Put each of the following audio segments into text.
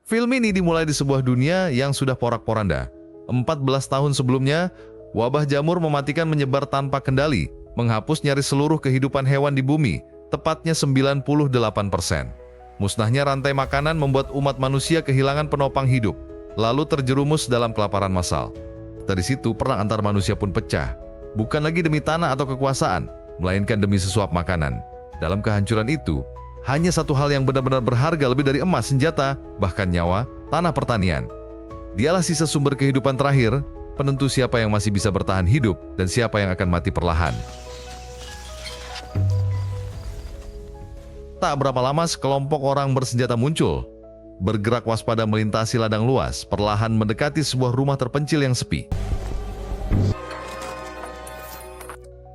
Film ini dimulai di sebuah dunia yang sudah porak-poranda. 14 tahun sebelumnya, wabah jamur mematikan menyebar tanpa kendali, menghapus nyaris seluruh kehidupan hewan di bumi, tepatnya 98%. Musnahnya rantai makanan membuat umat manusia kehilangan penopang hidup, lalu terjerumus dalam kelaparan massal. Dari situ perang antar manusia pun pecah, bukan lagi demi tanah atau kekuasaan, melainkan demi sesuap makanan. Dalam kehancuran itu, hanya satu hal yang benar-benar berharga lebih dari emas, senjata, bahkan nyawa, tanah pertanian. Dialah sisa sumber kehidupan terakhir, penentu siapa yang masih bisa bertahan hidup dan siapa yang akan mati perlahan. Tak berapa lama sekelompok orang bersenjata muncul, bergerak waspada melintasi ladang luas, perlahan mendekati sebuah rumah terpencil yang sepi.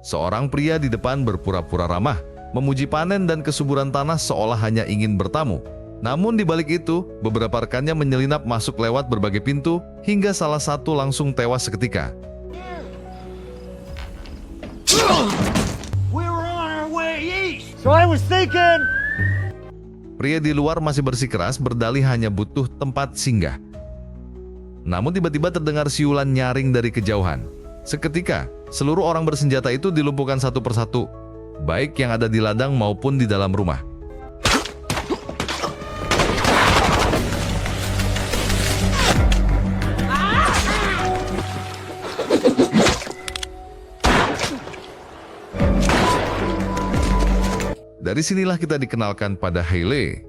Seorang pria di depan berpura-pura ramah, memuji panen dan kesuburan tanah seolah hanya ingin bertamu. Namun di balik itu, beberapa rekannya menyelinap masuk lewat berbagai pintu, hingga salah satu langsung tewas seketika. We were on our way east, so I was thinking. Pria di luar masih bersikeras berdalih hanya butuh tempat singgah. Namun tiba-tiba terdengar siulan nyaring dari kejauhan. Seketika, seluruh orang bersenjata itu dilumpuhkan satu persatu, baik yang ada di ladang maupun di dalam rumah. Dari sinilah kita dikenalkan pada Hayley,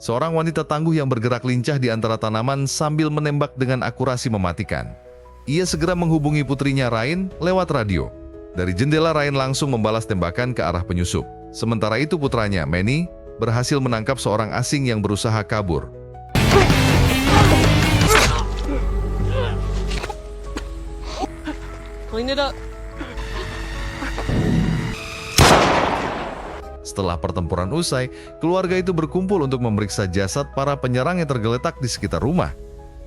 seorang wanita tangguh yang bergerak lincah di antara tanaman sambil menembak dengan akurasi mematikan. Ia segera menghubungi putrinya Ryan lewat radio. Dari jendela Ryan langsung membalas tembakan ke arah penyusup. Sementara itu putranya, Manny, berhasil menangkap seorang asing yang berusaha kabur. Clean it up. Setelah pertempuran usai, keluarga itu berkumpul untuk memeriksa jasad para penyerang yang tergeletak di sekitar rumah.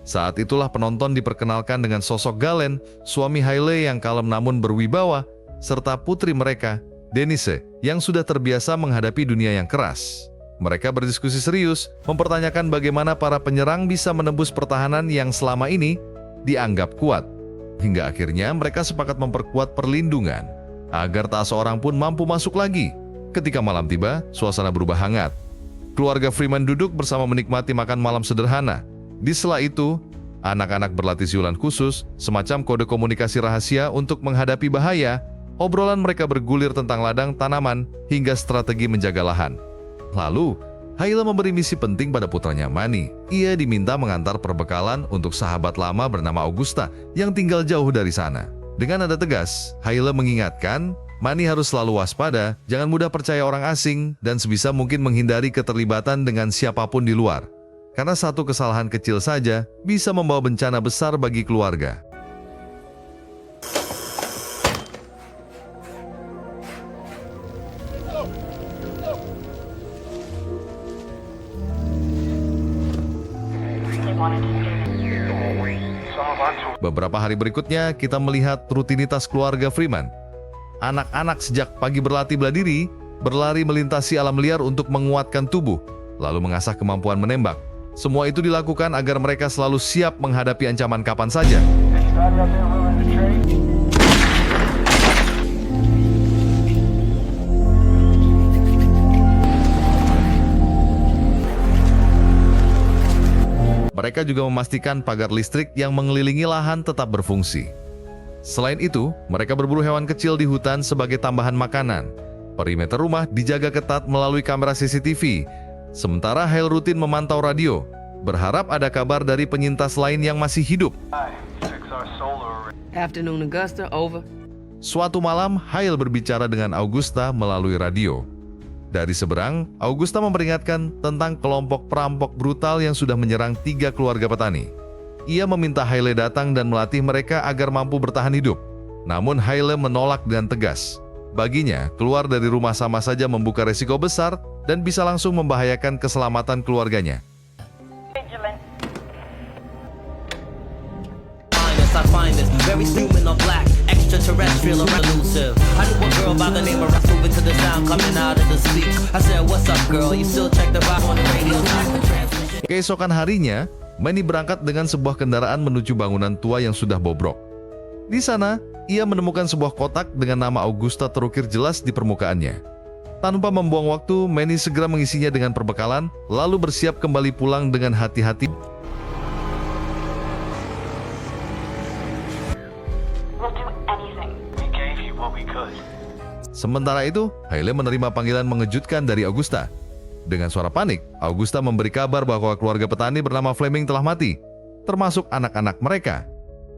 Saat itulah penonton diperkenalkan dengan sosok Galen, suami Hayley yang kalem namun berwibawa, serta putri mereka, Denise, yang sudah terbiasa menghadapi dunia yang keras. Mereka berdiskusi serius, mempertanyakan bagaimana para penyerang bisa menembus pertahanan yang selama ini dianggap kuat. Hingga akhirnya mereka sepakat memperkuat perlindungan, agar tak seorang pun mampu masuk lagi. Ketika malam tiba, suasana berubah hangat. Keluarga Freeman duduk bersama menikmati makan malam sederhana. Di sela itu, anak-anak berlatih siulan khusus, semacam kode komunikasi rahasia untuk menghadapi bahaya. Obrolan mereka bergulir tentang ladang, tanaman, hingga strategi menjaga lahan. Lalu, Hayley memberi misi penting pada putranya Manny. Ia diminta mengantar perbekalan untuk sahabat lama bernama Augusta yang tinggal jauh dari sana. Dengan nada tegas, Hayley mengingatkan, Manny harus selalu waspada, jangan mudah percaya orang asing, dan sebisa mungkin menghindari keterlibatan dengan siapapun di luar. Karena satu kesalahan kecil saja bisa membawa bencana besar bagi keluarga. Beberapa hari berikutnya, kita melihat rutinitas keluarga Freeman. Anak-anak sejak pagi berlatih bela diri, berlari melintasi alam liar untuk menguatkan tubuh, lalu mengasah kemampuan menembak. Semua itu dilakukan agar mereka selalu siap menghadapi ancaman kapan saja. Mereka juga memastikan pagar listrik yang mengelilingi lahan tetap berfungsi. Selain itu, mereka berburu hewan kecil di hutan sebagai tambahan makanan. Perimeter rumah dijaga ketat melalui kamera CCTV. Sementara Hale rutin memantau radio, berharap ada kabar dari penyintas lain yang masih hidup. Afternoon, Augusta, over. Suatu malam, Hale berbicara dengan Augusta melalui radio. Dari seberang, Augusta memperingatkan tentang kelompok perampok brutal yang sudah menyerang 3 keluarga petani. Ia meminta Hayley datang dan melatih mereka agar mampu bertahan hidup. Namun Hayley menolak dengan tegas. Baginya, keluar dari rumah sama saja membuka resiko besar dan bisa langsung membahayakan keselamatan keluarganya. I find this very human or black, extraterrestrial or elusive. I knew a girl by the name of Russ moving to the sound coming out of the speak. I said, what's up girl, you still check the vibe on the radio. Keesokan harinya, Manny berangkat dengan sebuah kendaraan menuju bangunan tua yang sudah bobrok. Di sana, ia menemukan sebuah kotak dengan nama Augusta terukir jelas di permukaannya. Tanpa membuang waktu, Manny segera mengisinya dengan perbekalan, lalu bersiap kembali pulang dengan hati-hati. We'll do anything. We gave you what we could. Sementara itu, Hailey menerima panggilan mengejutkan dari Augusta. Dengan suara panik, Augusta memberi kabar bahwa keluarga petani bernama Fleming telah mati, termasuk anak-anak mereka.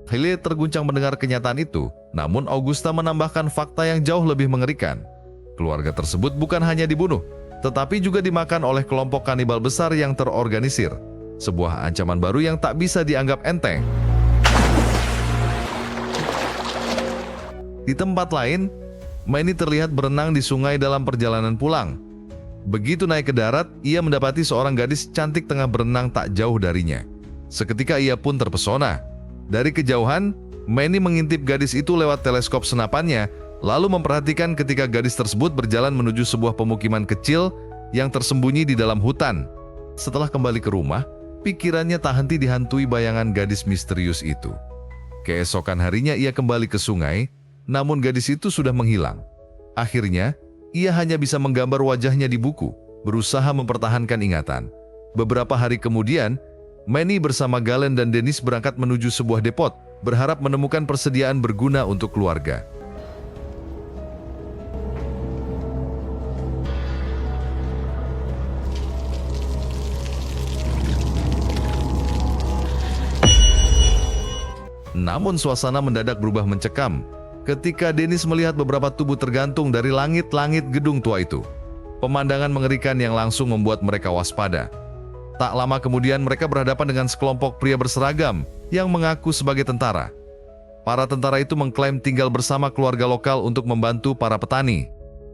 Hailey terguncang mendengar kenyataan itu, namun Augusta menambahkan fakta yang jauh lebih mengerikan. Keluarga tersebut bukan hanya dibunuh, tetapi juga dimakan oleh kelompok kanibal besar yang terorganisir. Sebuah ancaman baru yang tak bisa dianggap enteng. Di tempat lain, Manny terlihat berenang di sungai dalam perjalanan pulang. Begitu naik ke darat, ia mendapati seorang gadis cantik tengah berenang tak jauh darinya. Seketika ia pun terpesona. Dari kejauhan, Manny mengintip gadis itu lewat teleskop senapannya, lalu memperhatikan ketika gadis tersebut berjalan menuju sebuah pemukiman kecil yang tersembunyi di dalam hutan. Setelah kembali ke rumah, pikirannya tak henti dihantui bayangan gadis misterius itu. Keesokan harinya ia kembali ke sungai, namun gadis itu sudah menghilang. Akhirnya, ia hanya bisa menggambar wajahnya di buku, berusaha mempertahankan ingatan. Beberapa hari kemudian, Manny bersama Galen dan Dennis berangkat menuju sebuah depot, berharap menemukan persediaan berguna untuk keluarga. Namun suasana mendadak berubah mencekam ketika Dennis melihat beberapa tubuh tergantung dari langit-langit gedung tua itu. Pemandangan mengerikan yang langsung membuat mereka waspada. Tak lama kemudian mereka berhadapan dengan sekelompok pria berseragam yang mengaku sebagai tentara. Para tentara itu mengklaim tinggal bersama keluarga lokal untuk membantu para petani.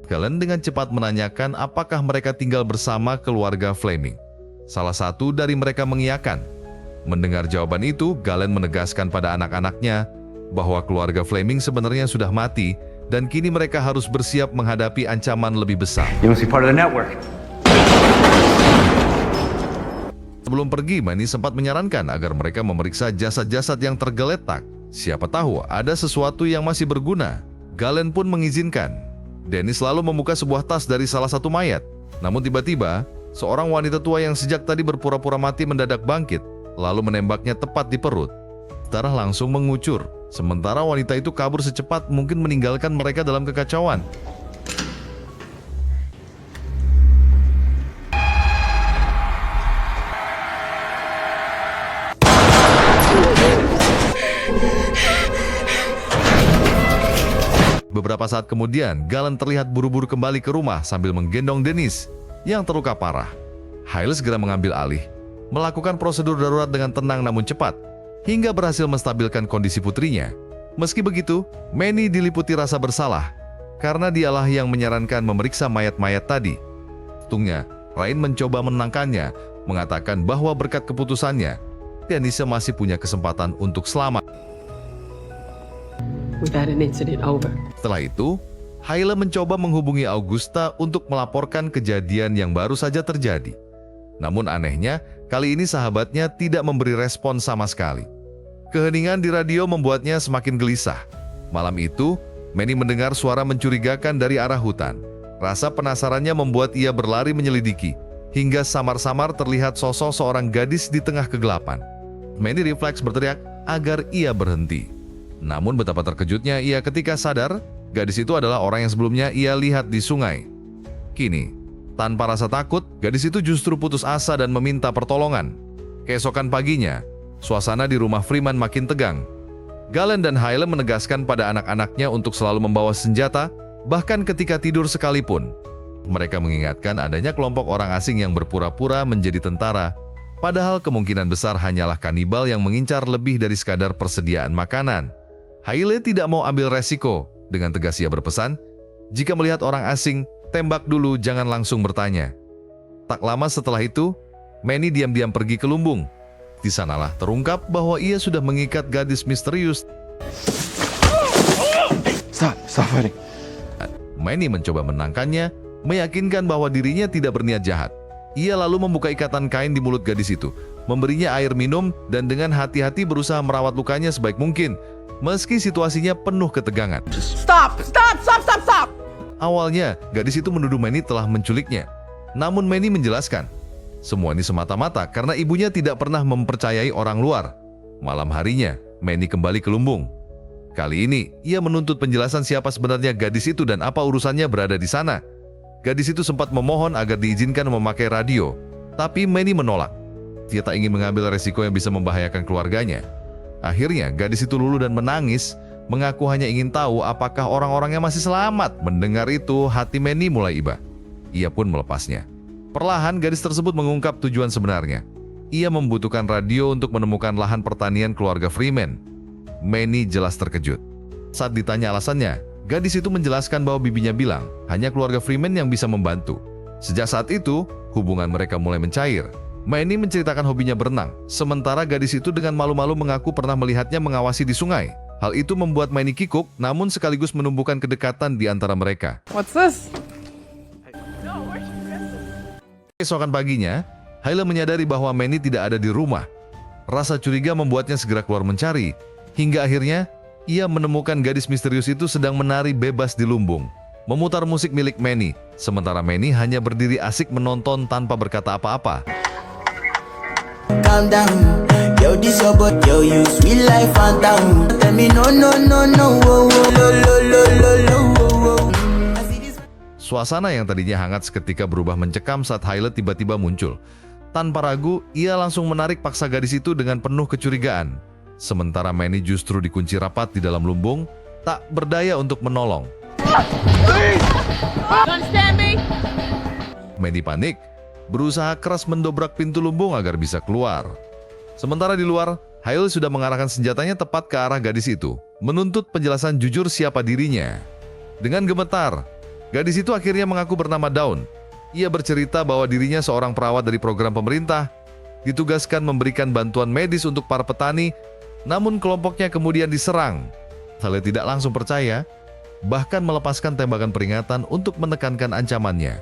Galen dengan cepat menanyakan apakah mereka tinggal bersama keluarga Fleming. Salah satu dari mereka mengiyakan. Mendengar jawaban itu, Galen menegaskan pada anak-anaknya bahwa keluarga Fleming sebenarnya sudah mati dan kini mereka harus bersiap menghadapi ancaman lebih besar. You must be part of the network. Sebelum pergi, Manny sempat menyarankan agar mereka memeriksa jasad-jasad yang tergeletak. Siapa tahu ada sesuatu yang masih berguna. Galen pun mengizinkan. Dennis lalu membuka sebuah tas dari salah satu mayat. Namun tiba-tiba, seorang wanita tua yang sejak tadi berpura-pura mati mendadak bangkit, lalu menembaknya tepat di perut. Darah langsung mengucur. Sementara wanita itu kabur secepat mungkin meninggalkan mereka dalam kekacauan. Beberapa saat kemudian, Galen terlihat buru-buru kembali ke rumah sambil menggendong Dennis yang terluka parah. Hailey segera mengambil alih, melakukan prosedur darurat dengan tenang namun cepat, hingga berhasil menstabilkan kondisi putrinya. Meski begitu, Manny diliputi rasa bersalah, karena dialah yang menyarankan memeriksa mayat-mayat tadi. Untungnya, Ryan mencoba menenangkannya, mengatakan bahwa berkat keputusannya, Dennis masih punya kesempatan untuk selamat. Without an incident over. Setelah itu, Hailey mencoba menghubungi Augusta untuk melaporkan kejadian yang baru saja terjadi. Namun anehnya, kali ini sahabatnya tidak memberi respon sama sekali. Keheningan di radio membuatnya semakin gelisah. Malam itu, Manny mendengar suara mencurigakan dari arah hutan. Rasa penasarannya membuat ia berlari menyelidiki, hingga samar-samar terlihat sosok seorang gadis di tengah kegelapan. Manny refleks berteriak agar ia berhenti. Namun betapa terkejutnya ia ketika sadar, gadis itu adalah orang yang sebelumnya ia lihat di sungai. Kini, tanpa rasa takut, gadis itu justru putus asa dan meminta pertolongan. Keesokan paginya, suasana di rumah Freeman makin tegang. Galen dan Hailey menegaskan pada anak-anaknya untuk selalu membawa senjata, bahkan ketika tidur sekalipun. Mereka mengingatkan adanya kelompok orang asing yang berpura-pura menjadi tentara, padahal kemungkinan besar hanyalah kanibal yang mengincar lebih dari sekadar persediaan makanan. Hailey tidak mau ambil resiko. Dengan tegas ia berpesan, jika melihat orang asing, tembak dulu, jangan langsung bertanya. Tak lama setelah itu, Manny diam-diam pergi ke lumbung. Di sanalah terungkap bahwa ia sudah mengikat gadis misterius. Stop fighting. Manny mencoba menangkannya, meyakinkan bahwa dirinya tidak berniat jahat. Ia lalu membuka ikatan kain di mulut gadis itu, memberinya air minum, dan dengan hati-hati berusaha merawat lukanya sebaik mungkin, meski situasinya penuh ketegangan. Stop! Stop! Stop! Stop! Stop! Awalnya, gadis itu menuduh Manny telah menculiknya. Namun Manny menjelaskan, semua ini semata-mata karena ibunya tidak pernah mempercayai orang luar. Malam harinya, Manny kembali ke lumbung. Kali ini, ia menuntut penjelasan siapa sebenarnya gadis itu dan apa urusannya berada di sana. Gadis itu sempat memohon agar diizinkan memakai radio, tapi Manny menolak. Dia tak ingin mengambil resiko yang bisa membahayakan keluarganya. Akhirnya, gadis itu luluh dan menangis, mengaku hanya ingin tahu apakah orang-orangnya masih selamat. Mendengar itu, hati Manny mulai iba. Ia pun melepasnya. Perlahan, gadis tersebut mengungkap tujuan sebenarnya. Ia membutuhkan radio untuk menemukan lahan pertanian keluarga Freeman. Manny jelas terkejut. Saat ditanya alasannya, gadis itu menjelaskan bahwa bibinya bilang hanya keluarga Freeman yang bisa membantu. Sejak saat itu, hubungan mereka mulai mencair. Manny menceritakan hobinya berenang, sementara gadis itu dengan malu-malu mengaku pernah melihatnya mengawasi di sungai. Hal itu membuat Manny kikuk, namun sekaligus menumbuhkan kedekatan di antara mereka. What's this? Keesokan paginya, Haile menyadari bahwa Manny tidak ada di rumah. Rasa curiga membuatnya segera keluar mencari, hingga akhirnya ia menemukan gadis misterius itu sedang menari bebas di lumbung, memutar musik milik Manny, sementara Manny hanya berdiri asik menonton tanpa berkata apa-apa. Calm down, yo this your boy, yo you sweet life and down. Tell me no no no no, oh, oh, lo lo lo lo lo, oh, oh. Suasana yang tadinya hangat seketika berubah mencekam saat Haile tiba-tiba muncul. Tanpa ragu, ia langsung menarik paksa gadis itu dengan penuh kecurigaan. Sementara Manny justru dikunci rapat di dalam lumbung, tak berdaya untuk menolong. Manny panik, berusaha keras mendobrak pintu lumbung agar bisa keluar. Sementara di luar, Haile sudah mengarahkan senjatanya tepat ke arah gadis itu, menuntut penjelasan jujur siapa dirinya. Dengan gemetar, gadis itu akhirnya mengaku bernama Dawn. Ia bercerita bahwa dirinya seorang perawat dari program pemerintah, ditugaskan memberikan bantuan medis untuk para petani, namun kelompoknya kemudian diserang. Haile tidak langsung percaya, bahkan melepaskan tembakan peringatan untuk menekankan ancamannya.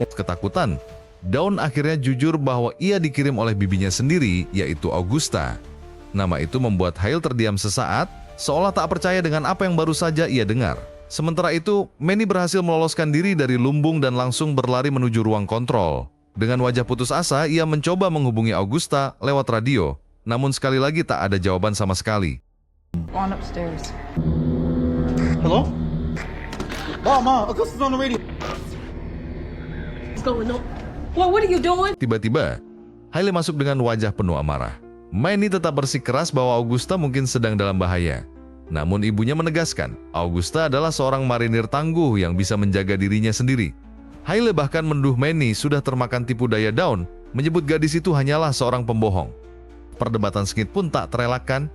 Ketakutan, Dawn akhirnya jujur bahwa ia dikirim oleh bibinya sendiri, yaitu Augusta. Nama itu membuat Haile terdiam sesaat, seolah tak percaya dengan apa yang baru saja ia dengar. Sementara itu, Manny berhasil meloloskan diri dari lumbung dan langsung berlari menuju ruang kontrol. Dengan wajah putus asa, ia mencoba menghubungi Augusta lewat radio, namun sekali lagi tak ada jawaban sama sekali. On upstairs. Hello? Ma, Augusta's on the radio. What's going on? What are you doing? Tiba-tiba, Haile masuk dengan wajah penuh amarah. Manny tetap bersikeras bahwa Augusta mungkin sedang dalam bahaya. Namun ibunya menegaskan, Augusta adalah seorang marinir tangguh yang bisa menjaga dirinya sendiri. Haile bahkan menuduh Manny sudah termakan tipu daya Dawn, menyebut gadis itu hanyalah seorang pembohong. Perdebatan sengit pun tak terelakkan,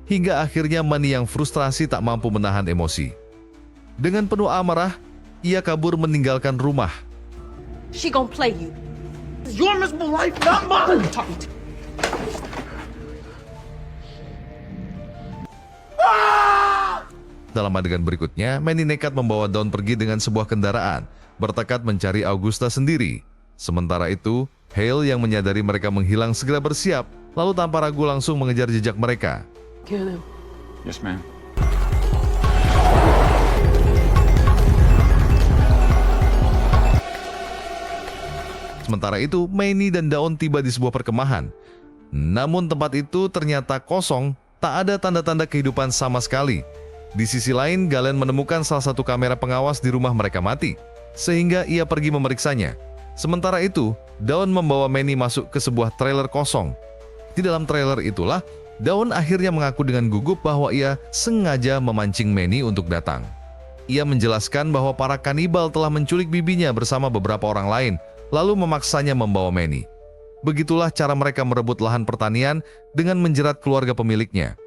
hingga akhirnya Manny yang frustrasi tak mampu menahan emosi. Dengan penuh amarah, ia kabur meninggalkan rumah. She gonna play you. It's your miserable life, not mine. Dalam adegan berikutnya, Manny nekat membawa Dawn pergi dengan sebuah kendaraan, bertekad mencari Augusta sendiri. Sementara itu, Hale yang menyadari mereka menghilang segera bersiap, lalu tanpa ragu langsung mengejar jejak mereka. Kill him. Yes, ma'am. Sementara itu, Manny dan Dawn tiba di sebuah perkemahan. Namun tempat itu ternyata kosong, tak ada tanda-tanda kehidupan sama sekali. Di sisi lain, Galen menemukan salah satu kamera pengawas di rumah mereka mati, sehingga ia pergi memeriksanya. Sementara itu, Dawn membawa Manny masuk ke sebuah trailer kosong. Di dalam trailer itulah, Dawn akhirnya mengaku dengan gugup bahwa ia sengaja memancing Manny untuk datang. Ia menjelaskan bahwa para kanibal telah menculik bibinya bersama beberapa orang lain, lalu memaksanya membawa Manny. Begitulah cara mereka merebut lahan pertanian dengan menjerat keluarga pemiliknya.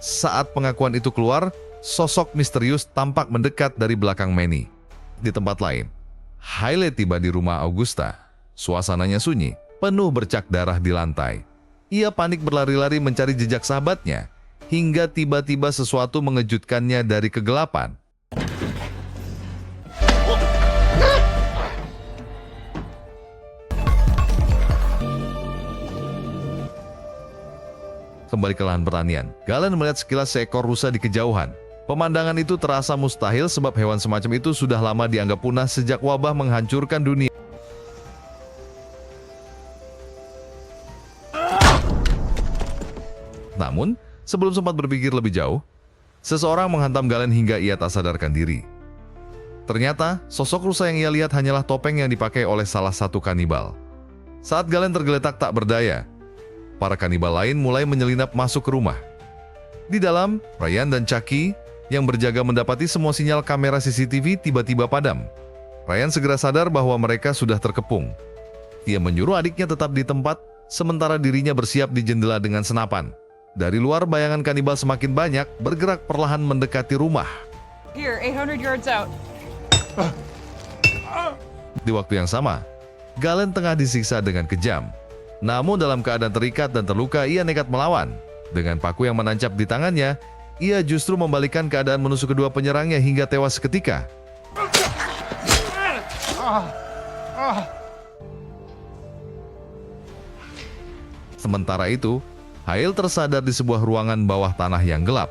Saat pengakuan itu keluar, sosok misterius tampak mendekat dari belakang Manny. Di tempat lain, Haile tiba di rumah Augusta. Suasananya sunyi, penuh bercak darah di lantai. Ia panik berlari-lari mencari jejak sahabatnya, hingga tiba-tiba sesuatu mengejutkannya dari kegelapan. kembali ke lahan pertanian. Galen melihat sekilas seekor rusa di kejauhan. Pemandangan itu terasa mustahil sebab hewan semacam itu sudah lama dianggap punah sejak wabah menghancurkan dunia. Namun, sebelum sempat berpikir lebih jauh, seseorang menghantam Galen hingga ia tak sadarkan diri. Ternyata, sosok rusa yang ia lihat hanyalah topeng yang dipakai oleh salah satu kanibal. Saat Galen tergeletak tak berdaya, para kanibal lain mulai menyelinap masuk ke rumah. Di dalam, Ryan dan Chucky yang berjaga mendapati semua sinyal kamera CCTV tiba-tiba padam. Ryan segera sadar bahwa mereka sudah terkepung. Ia menyuruh adiknya tetap di tempat, sementara dirinya bersiap di jendela dengan senapan. Dari luar, bayangan kanibal semakin banyak, bergerak perlahan mendekati rumah. Here, 800 yards out. Di waktu yang sama, Galen tengah disiksa dengan kejam. Namun dalam keadaan terikat dan terluka, ia nekat melawan. Dengan paku yang menancap di tangannya, ia justru membalikkan keadaan menusuk kedua penyerangnya hingga tewas seketika. Sementara itu, Hale tersadar di sebuah ruangan bawah tanah yang gelap.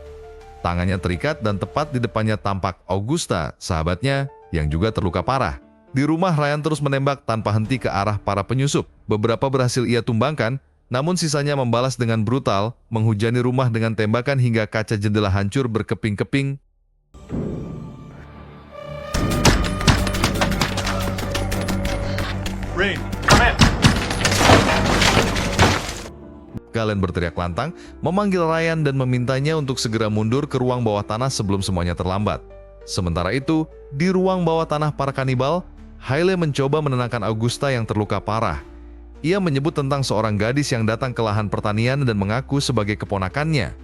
Tangannya terikat dan tepat di depannya tampak Augusta, sahabatnya, yang juga terluka parah. Di rumah, Ryan terus menembak tanpa henti ke arah para penyusup. Beberapa berhasil ia tumbangkan, namun sisanya membalas dengan brutal, menghujani rumah dengan tembakan hingga kaca jendela hancur berkeping-keping. Rain, come in. Galen berteriak lantang, memanggil Ryan dan memintanya untuk segera mundur ke ruang bawah tanah sebelum semuanya terlambat. Sementara itu, di ruang bawah tanah para kanibal, Hale mencoba menenangkan Augusta yang terluka parah. Ia menyebut tentang seorang gadis yang datang ke lahan pertanian dan mengaku sebagai keponakannya.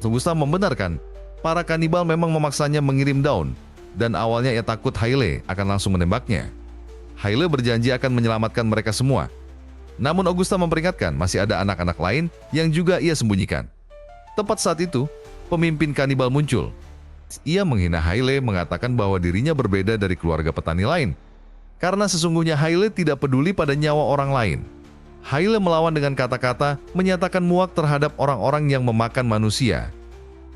Augusta membenarkan, para kanibal memang memaksanya mengirim daun, dan awalnya ia takut Hale akan langsung menembaknya. Hale berjanji akan menyelamatkan mereka semua. Namun Augusta memperingatkan masih ada anak-anak lain yang juga ia sembunyikan. Tepat saat itu, pemimpin kanibal muncul. Ia menghina Hale, mengatakan bahwa dirinya berbeda dari keluarga petani lain. Karena sesungguhnya Hale tidak peduli pada nyawa orang lain. Hale melawan dengan kata-kata, menyatakan muak terhadap orang-orang yang memakan manusia.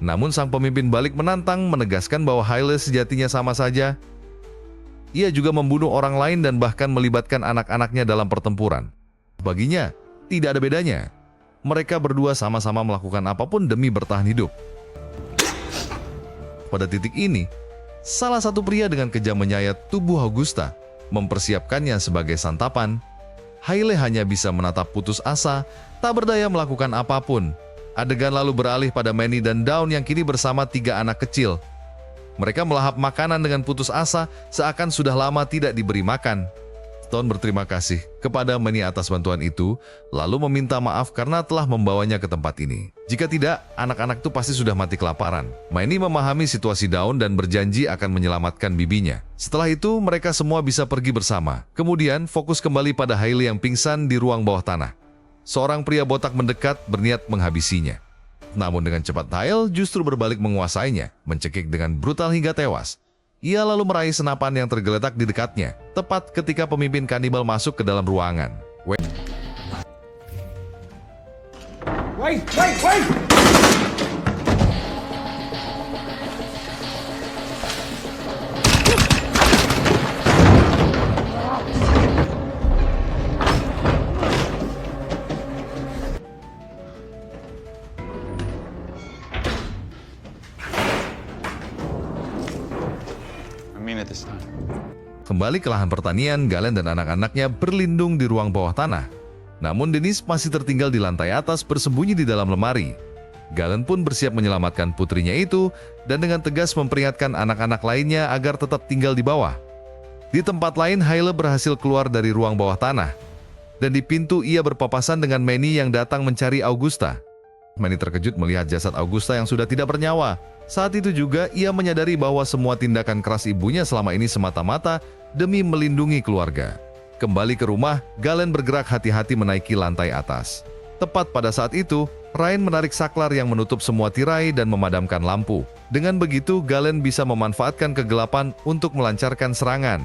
Namun sang pemimpin balik menantang, menegaskan bahwa Hale sejatinya sama saja. Ia juga membunuh orang lain dan bahkan melibatkan anak-anaknya dalam pertempuran. Baginya, tidak ada bedanya. Mereka berdua sama-sama melakukan apapun demi bertahan hidup. Pada titik ini, salah satu pria dengan kejam menyayat tubuh Augusta, mempersiapkannya sebagai santapan. Hale hanya bisa menatap putus asa, tak berdaya melakukan apapun. Adegan lalu beralih pada Manny dan Dawn yang kini bersama 3 anak kecil. Mereka melahap makanan dengan putus asa, seakan sudah lama tidak diberi makan. Dawn berterima kasih kepada Manny atas bantuan itu, lalu meminta maaf karena telah membawanya ke tempat ini. Jika tidak, anak-anak itu pasti sudah mati kelaparan. Manny memahami situasi Dawn dan berjanji akan menyelamatkan bibinya. Setelah itu, mereka semua bisa pergi bersama. Kemudian, fokus kembali pada Hale yang pingsan di ruang bawah tanah. Seorang pria botak mendekat berniat menghabisinya. Namun dengan cepat Hale justru berbalik menguasainya, mencekik dengan brutal hingga tewas. Ia lalu meraih senapan yang tergeletak di dekatnya, tepat ketika pemimpin kanibal masuk ke dalam ruangan. Wait! I mean it this time. Kembali ke lahan pertanian, Galen dan anak-anaknya berlindung di ruang bawah tanah. Namun Denise masih tertinggal di lantai atas bersembunyi di dalam lemari. Galen pun bersiap menyelamatkan putrinya itu dan dengan tegas memperingatkan anak-anak lainnya agar tetap tinggal di bawah. Di tempat lain, Hale berhasil keluar dari ruang bawah tanah. Dan di pintu ia berpapasan dengan Manny yang datang mencari Augusta. Manny terkejut melihat jasad Augusta yang sudah tidak bernyawa. Saat itu juga ia menyadari bahwa semua tindakan keras ibunya selama ini semata-mata demi melindungi keluarga. Kembali ke rumah, Galen bergerak hati-hati menaiki lantai atas. Tepat pada saat itu, Ryan menarik saklar yang menutup semua tirai dan memadamkan lampu. Dengan begitu, Galen bisa memanfaatkan kegelapan untuk melancarkan serangan.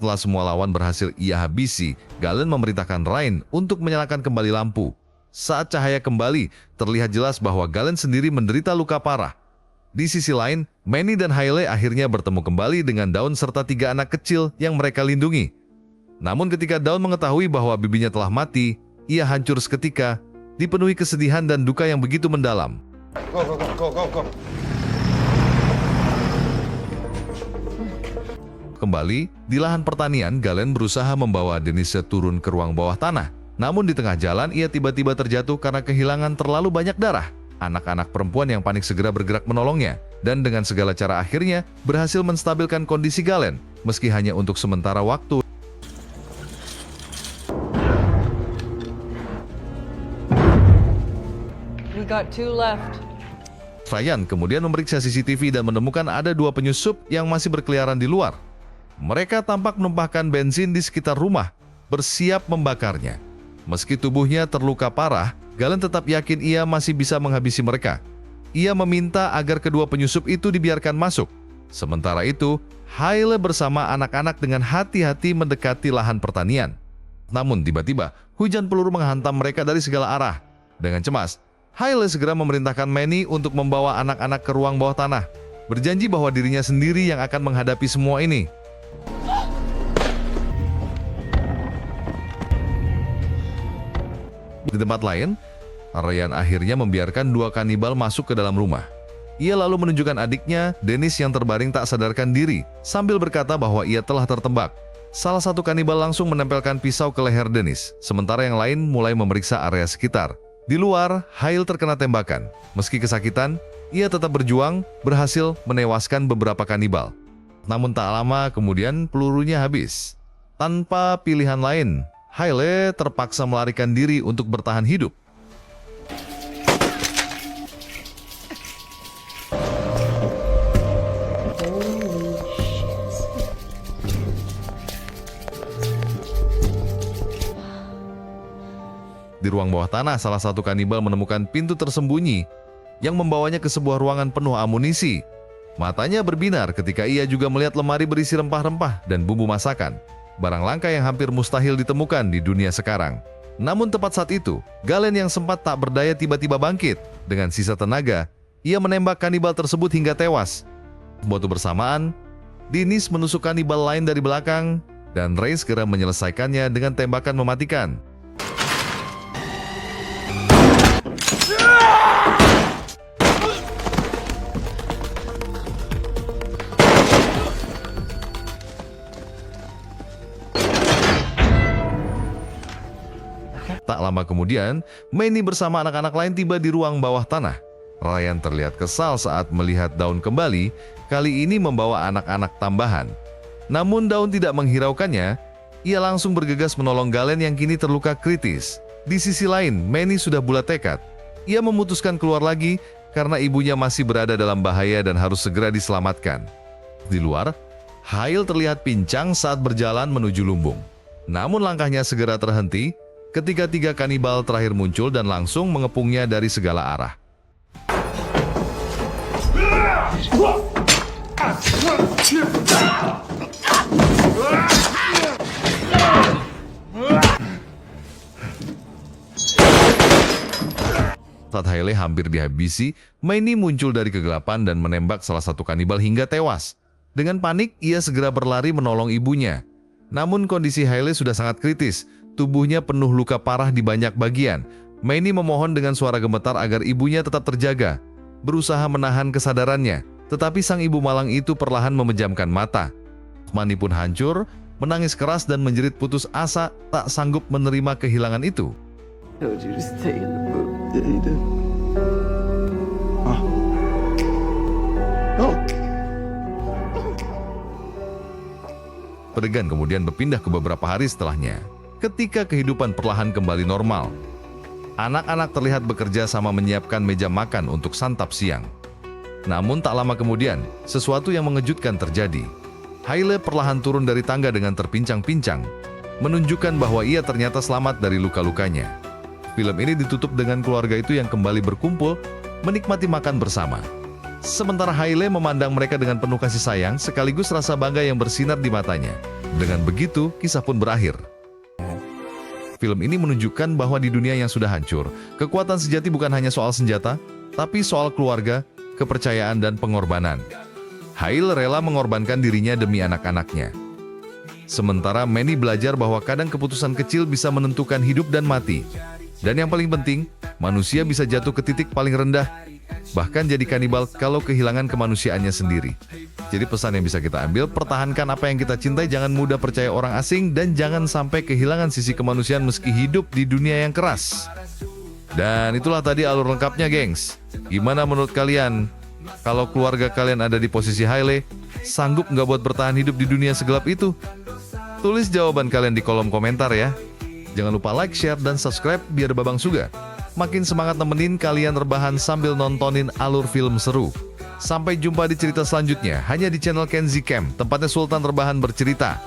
setelah semua lawan berhasil ia habisi, Galen memerintahkan Ryan untuk menyalakan kembali lampu. Saat cahaya kembali, terlihat jelas bahwa Galen sendiri menderita luka parah. Di sisi lain, Manny dan Hailey akhirnya bertemu kembali dengan Dawn serta 3 anak kecil yang mereka lindungi. Namun ketika Dawn mengetahui bahwa bibinya telah mati, ia hancur seketika, dipenuhi kesedihan dan duka yang begitu mendalam. Go. Kembali, di lahan pertanian, Galen berusaha membawa Denise turun ke ruang bawah tanah. Namun di tengah jalan, ia tiba-tiba terjatuh karena kehilangan terlalu banyak darah. Anak-anak perempuan yang panik segera bergerak menolongnya, dan dengan segala cara akhirnya berhasil menstabilkan kondisi Galen, meski hanya untuk sementara waktu. We got 2 left. Ryan kemudian memeriksa CCTV dan menemukan ada 2 penyusup yang masih berkeliaran di luar. Mereka tampak menumpahkan bensin di sekitar rumah, bersiap membakarnya. Meski tubuhnya terluka parah, Galen tetap yakin ia masih bisa menghabisi mereka. Ia meminta agar kedua penyusup itu dibiarkan masuk. Sementara itu, Hailey bersama anak-anak dengan hati-hati mendekati lahan pertanian. Namun tiba-tiba, hujan peluru menghantam mereka dari segala arah. Dengan cemas, Hailey segera memerintahkan Manny untuk membawa anak-anak ke ruang bawah tanah, berjanji bahwa dirinya sendiri yang akan menghadapi semua ini. Di tempat lain, Ryan akhirnya membiarkan 2 kanibal masuk ke dalam rumah. Ia lalu menunjukkan adiknya, Dennis, yang terbaring tak sadarkan diri, sambil berkata bahwa ia telah tertembak. Salah satu kanibal langsung menempelkan pisau ke leher Dennis, sementara yang lain mulai memeriksa area sekitar. Di luar, Hailey terkena tembakan. Meski kesakitan, ia tetap berjuang, berhasil menewaskan beberapa kanibal. Namun tak lama kemudian pelurunya habis. Tanpa pilihan lain, Hailey terpaksa melarikan diri untuk bertahan hidup. Di ruang bawah tanah, salah satu kanibal menemukan pintu tersembunyi yang membawanya ke sebuah ruangan penuh amunisi. Matanya berbinar ketika ia juga melihat lemari berisi rempah-rempah dan bumbu masakan, barang langka yang hampir mustahil ditemukan di dunia sekarang. Namun tepat saat itu, Galen yang sempat tak berdaya tiba-tiba bangkit. Dengan sisa tenaga, ia menembak kanibal tersebut hingga tewas. Waktu bersamaan, Dennis menusuk kanibal lain dari belakang, dan Ray segera menyelesaikannya dengan tembakan mematikan. Tak lama kemudian, Manny bersama anak-anak lain tiba di ruang bawah tanah. Ryan terlihat kesal saat melihat Dawn kembali, kali ini membawa anak-anak tambahan. Namun Dawn tidak menghiraukannya, ia langsung bergegas menolong Galen yang kini terluka kritis. Di sisi lain, Manny sudah bulat tekad. Ia memutuskan keluar lagi karena ibunya masih berada dalam bahaya dan harus segera diselamatkan. Di luar, Hailey terlihat pincang saat berjalan menuju lumbung. Namun langkahnya segera terhenti ketika 3 kanibal terakhir muncul dan langsung mengepungnya dari segala arah. Saat Hailey hampir dihabisi, Manny muncul dari kegelapan dan menembak salah satu kanibal hingga tewas. Dengan panik, ia segera berlari menolong ibunya. Namun kondisi Hailey sudah sangat kritis. Tubuhnya penuh luka parah di banyak bagian. Manny memohon dengan suara gemetar agar ibunya tetap terjaga, berusaha menahan kesadarannya. Tetapi sang ibu malang itu perlahan memejamkan mata. Manny pun hancur, menangis keras dan menjerit putus asa, tak sanggup menerima kehilangan itu. Told you to stay in the room, Data. Adegan kemudian berpindah ke beberapa hari setelahnya. Ketika kehidupan perlahan kembali normal, anak-anak terlihat bekerja sama menyiapkan meja makan untuk santap siang. Namun tak lama kemudian, sesuatu yang mengejutkan terjadi. Hailey perlahan turun dari tangga dengan terpincang-pincang, menunjukkan bahwa ia ternyata selamat dari luka-lukanya. Film ini ditutup dengan keluarga itu yang kembali berkumpul, menikmati makan bersama. Sementara Hailey memandang mereka dengan penuh kasih sayang, sekaligus rasa bangga yang bersinar di matanya. Dengan begitu, kisah pun berakhir. Film ini menunjukkan bahwa di dunia yang sudah hancur, kekuatan sejati bukan hanya soal senjata, tapi soal keluarga, kepercayaan, dan pengorbanan. Haile rela mengorbankan dirinya demi anak-anaknya. Sementara Manny belajar bahwa kadang keputusan kecil bisa menentukan hidup dan mati. Dan yang paling penting, manusia bisa jatuh ke titik paling rendah, bahkan jadi kanibal kalau kehilangan kemanusiaannya sendiri. Jadi pesan yang bisa kita ambil, pertahankan apa yang kita cintai, jangan mudah percaya orang asing, dan jangan sampai kehilangan sisi kemanusiaan meski hidup di dunia yang keras. Dan itulah tadi alur lengkapnya, gengs. Gimana menurut kalian? Kalau keluarga kalian ada di posisi Haile, sanggup nggak buat bertahan hidup di dunia segelap itu? Tulis jawaban kalian di kolom komentar ya. Jangan lupa like, share, dan subscribe biar Babang Suga makin semangat nemenin kalian rebahan sambil nontonin alur film seru. Sampai jumpa di cerita selanjutnya, hanya di channel Kenzi Cam, tempatnya Sultan rebahan bercerita.